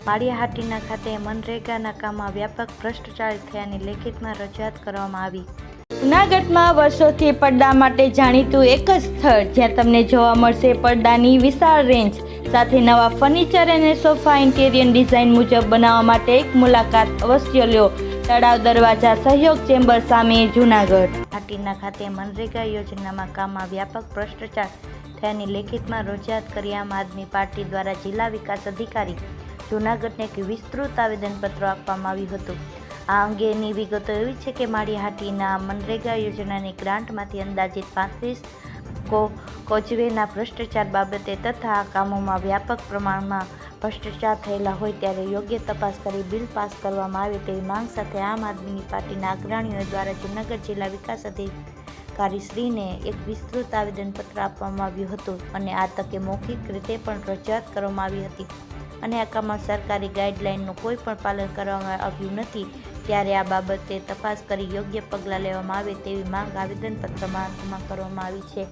માળિયાહાટીના ખાતે મનરેગાના કામમાં વ્યાપક ભ્રષ્ટાચાર થયાની લેખિતમાં રજૂઆત કરવામાં આવી। જૂનાગઢમાં વર્ષોથી પડદા માટે જાણીતું એક જ સ્થળ જ્યાં તમને જોવા મળશે પડદાની વિશાળ રેન્જ સાથે નવા ફર્નિચર અને સોફા ઇન્ટેરિયર ડિઝાઇન મુજબ બનાવવા માટે એક મુલાકાત અવશ્ય લ્યો। તળાવ દરવાજા સહયોગ ચેમ્બર સામે જૂનાગઢ। હાટીના ખાતે મનરેગા યોજનામાં કામમાં વ્યાપક ભ્રષ્ટાચાર થયાની લેખિતમાં રજૂઆત કરી આમ આદમી પાર્ટી દ્વારા જિલ્લા વિકાસ અધિકારી જૂનાગઢને એક વિસ્તૃત આવેદનપત્ર આપવામાં આવ્યું હતું। આ અંગેની વિગતો એવી છે કે માળિયાહાટીના મનરેગા યોજનાની ગ્રાન્ટમાંથી અંદાજિત 35 કોઝવેના ભ્રષ્ટાચાર બાબતે તથા આ કામોમાં વ્યાપક પ્રમાણમાં ભ્રષ્ટાચાર થયેલા હોય ત્યારે યોગ્ય તપાસ કરી બિલ પાસ કરવામાં આવે તેવી માંગ સાથે આમ આદમી પાર્ટીના અગ્રણીઓ દ્વારા જૂનાગઢ જિલ્લા વિકાસ અધિકારીશ્રીને એક વિસ્તૃત આવેદનપત્ર આપવામાં આવ્યું હતું અને આ તકે મૌખિક રીતે પણ રજૂઆત કરવામાં આવી હતી અને આ કામમાં સરકારી ગાઈડલાઇનનું કોઈ પણ પાલન કરવામાં આવ્યું નથી ત્યારે આ બાબતે તપાસ કરી યોગ્ય પગલાં લેવામાં આવે તેવી માંગ આવેદનપત્રમાં કરવામાં આવી છે।